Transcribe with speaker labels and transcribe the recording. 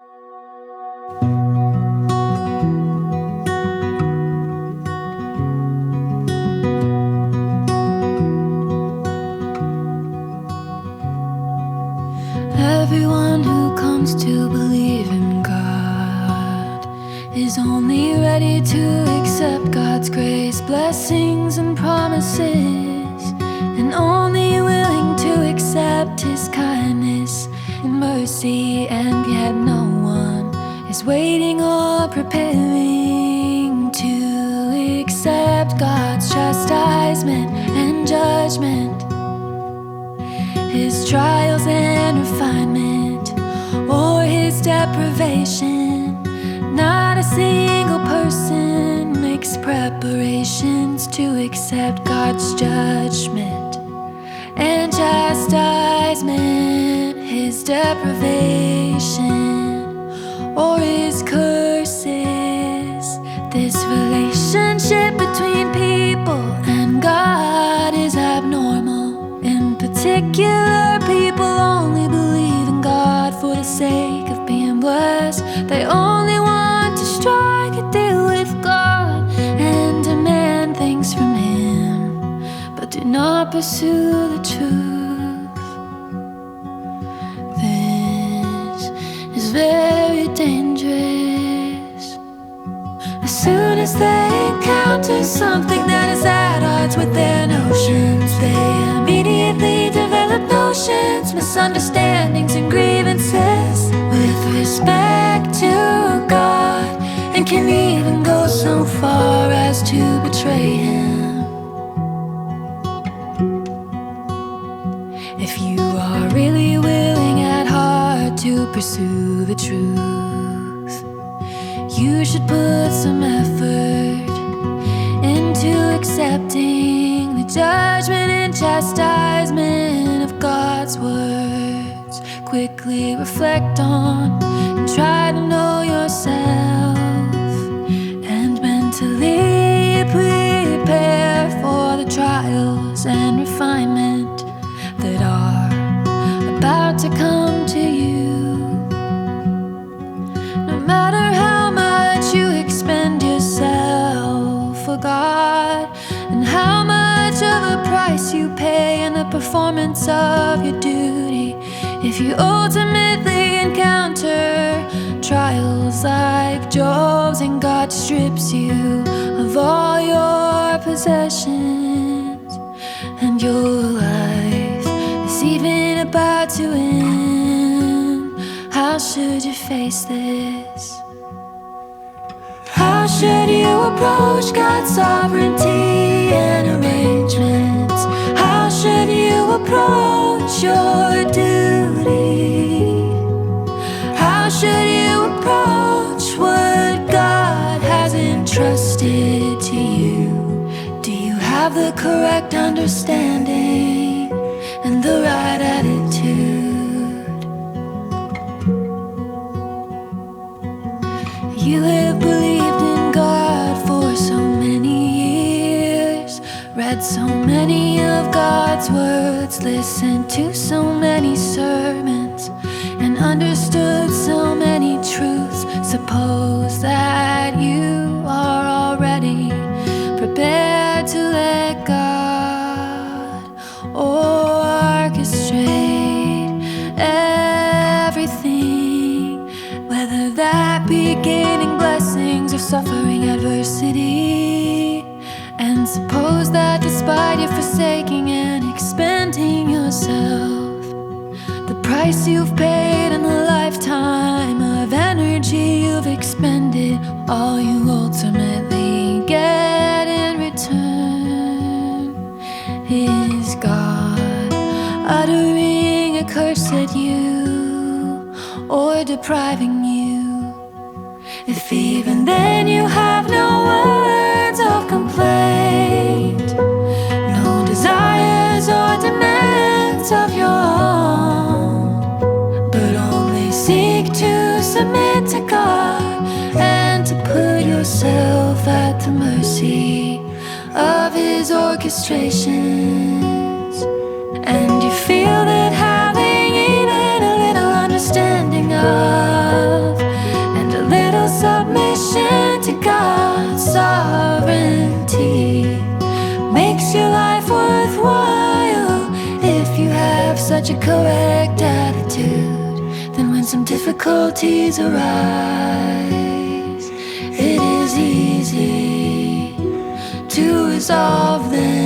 Speaker 1: Everyone who comes to believe in God is only ready to accept God's grace, blessings and promises, and only willing to accept His kindness and mercy. And yet no one is waiting or preparing to accept God's chastisement and judgment, His trials and refinement, or His deprivation. Not a single person makes preparations to accept God's judgment and chastisement, His deprivation, or His curses. This relationship between people and God is abnormal. In particular, people only believe in God for the sake of being blessed. They only want to strike a deal with God and demand things from Him, but do not pursue the truth. This is very dangerous. As soon as they encounter something that is at odds with their notions, they immediately develop notions, misunderstandings and grievances with respect to God, and can even go so far as to betray Him. If you are really willing at heart to pursue the truth, you should put some effort into accepting the judgment and chastisement of God's words. Quickly reflect on and try to know yourself, and mentally prepare for the trials and refinement that are about to come to you. No matter how much you expend yourself for God, and how much of a price you pay in the performance of your duty, if you ultimately encounter trials like Job's and God strips you of all your possessions, and your life is even about to end, how should you face this? How should you approach God's sovereignty and arrangements? How should you approach your duty? How should you approach what God has entrusted to you? Do you have the correct understanding and the right attitude? You have believed in God for so many years, read so many of God's words, listened to so many sermons, and understood so many truths. Suppose that you are already prepared to let God orchestrate everything, whether that be gaining blessings or suffering adversity. And suppose that despite your forsaking and expending yourself, the price you've paid in a lifetime of energy you've expended, all you ultimately get in return is God uttering a curse at you or depriving you. If even then you have no words of complaint, no desires or demands of your own, but only seek to submit to God and to put yourself at the mercy of His orchestrations, and you feel that having even a little understanding of such a correct attitude, then when some difficulties arise, it is easy to resolve them.